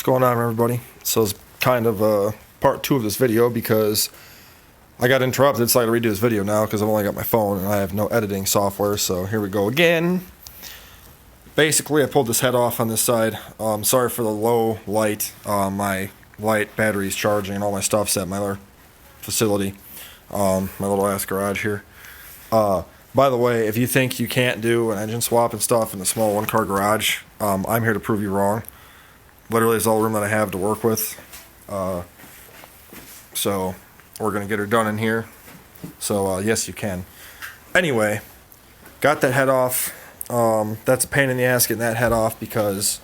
going on, everybody? So it's kind of part 2 of this video because I got interrupted, so I got to redo this video now because I've only got my phone and I have no editing software. So here we go again. Basically, I pulled this head off on this side. Sorry for the low light. My light battery's charging and all my stuff's at my other facility, my little ass garage here. By the way, if you think you can't do an engine swap and stuff in a small one-car garage, I'm here to prove you wrong. Literally, it's all the room that I have to work with. So we're going to get her done in here. So, yes, you can. Anyway, got that head off. That's a pain in the ass getting that head off because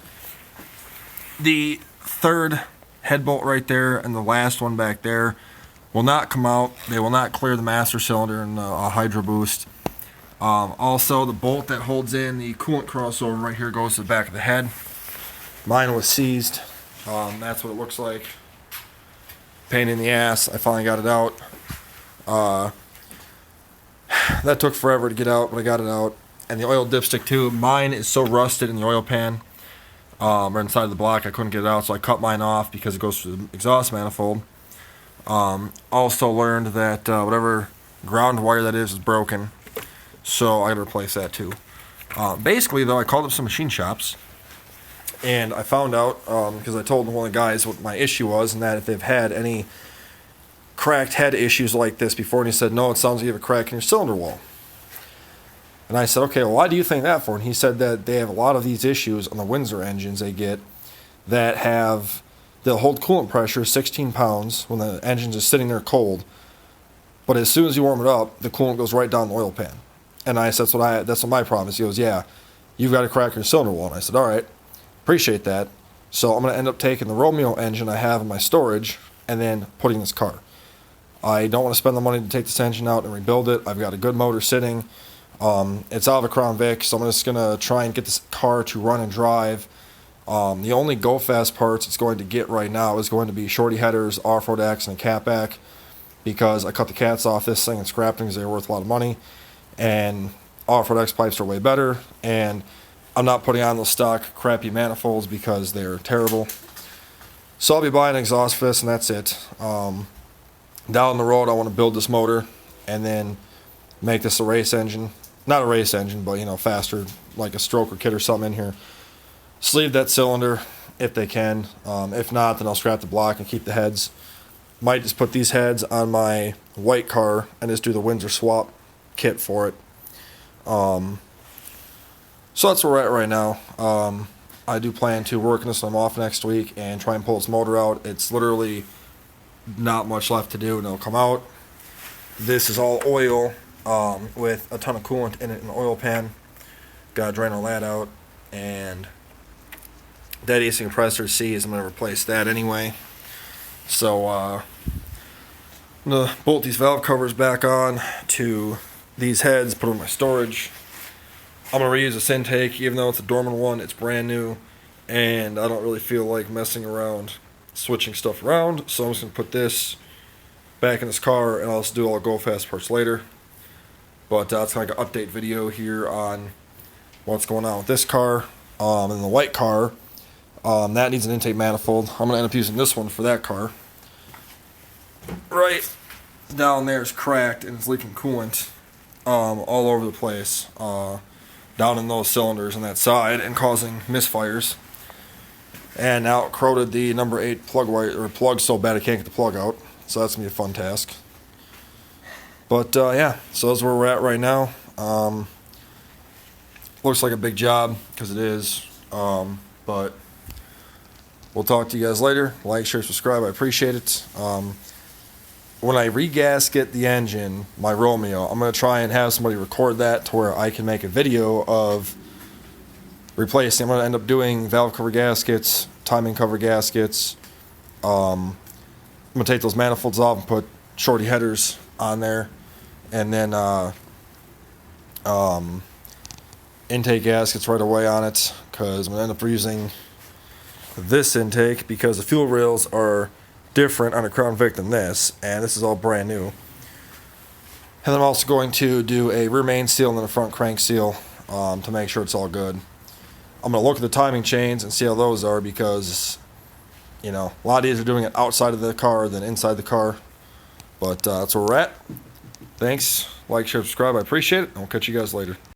the third head bolt right there and the last one back there will not come out. They will not clear the master cylinder and a hydro boost. Also, the bolt that holds in the coolant crossover right here goes to the back of the head. Mine was seized. That's what it looks like. Pain in the ass. I finally got it out. That took forever to get out, but I got it out. And the oil dipstick too. Mine is so rusted in the oil pan or inside the block I couldn't get it out, so I cut mine off because it goes through the exhaust manifold. Also learned that whatever ground wire that is broken, so I got to replace that too. Basically, though, I called up some machine shops, and I found out, because I told one of the guys what my issue was, and that if they've had any cracked head issues like this before, and he said, no, it sounds like you have a crack in your cylinder wall. And I said, okay, well, why do you think that for? And he said that they have a lot of these issues on the Windsor engines they get that they'll hold coolant pressure 16 pounds when the engine's just sitting there cold, but as soon as you warm it up, the coolant goes right down the oil pan. And I said, that's what my problem is. He goes, yeah, you've got a crack in your cylinder wall. And I said, all right, appreciate that. So I'm going to end up taking the Romeo engine I have in my storage and then putting this car. I don't want to spend the money to take this engine out and rebuild it. I've got a good motor sitting. It's out of a Crown Vic, so I'm just going to try and get this car to run and drive. The only go-fast parts it's going to get right now is going to be shorty headers, off-road X, and a catback, because I cut the cats off this thing and scrapped them because they were worth a lot of money. And off-road X pipes are way better, and I'm not putting on those stock crappy manifolds because they're terrible. So I'll be buying an exhaust for this, and that's it. Down the road, I want to build this motor and then make this a race engine. Not a race engine, but, faster, like a stroke or kit or something in here. Sleeve that cylinder if they can. If not, then I'll scrap the block and keep the heads. Might just put these heads on my white car and just do the Windsor swap kit for it. So that's where we're at right now. I do plan to work on this when I'm off next week and try and pull this motor out. It's literally not much left to do and it'll come out. This is all oil with a ton of coolant in it in the oil pan. Gotta drain all that out, and that AC compressor seized. I'm gonna replace that anyway. So I'm gonna bolt these valve covers back on to these heads, put them in my storage. I'm gonna reuse this intake, even though it's a dormant one. It's brand new, and I don't really feel like messing around, switching stuff around. So I'm just gonna put this back in this car, and I'll just do all the go-fast parts later. But it's kind of like an update video here on what's going on with this car. And the white car, that needs an intake manifold. I'm going to end up using this one for that car. Right down there is cracked and it's leaking coolant all over the place. Down in those cylinders on that side and causing misfires. And now it corroded the number 8 plug wire, or plug so bad I can't get the plug out. So that's going to be a fun task. But, yeah, so that's where we're at right now. Looks like a big job, because it is. But we'll talk to you guys later. Like, share, subscribe. I appreciate it. When I regasket the engine, my Romeo, I'm going to try and have somebody record that to where I can make a video of replacing. I'm going to end up doing valve cover gaskets, timing cover gaskets. I'm going to take those manifolds off and put shorty headers on there, and then intake gaskets right away on it, because I'm going to end up using this intake because the fuel rails are different on a Crown Vic than this, and this is all brand new. And then I'm also going to do a rear main seal and then a front crank seal to make sure it's all good. I'm going to look at the timing chains and see how those are, because you know, a lot easier doing it outside of the car than inside the car. But that's where we're at. Thanks. Like, share, subscribe. I appreciate it. I'll catch you guys later.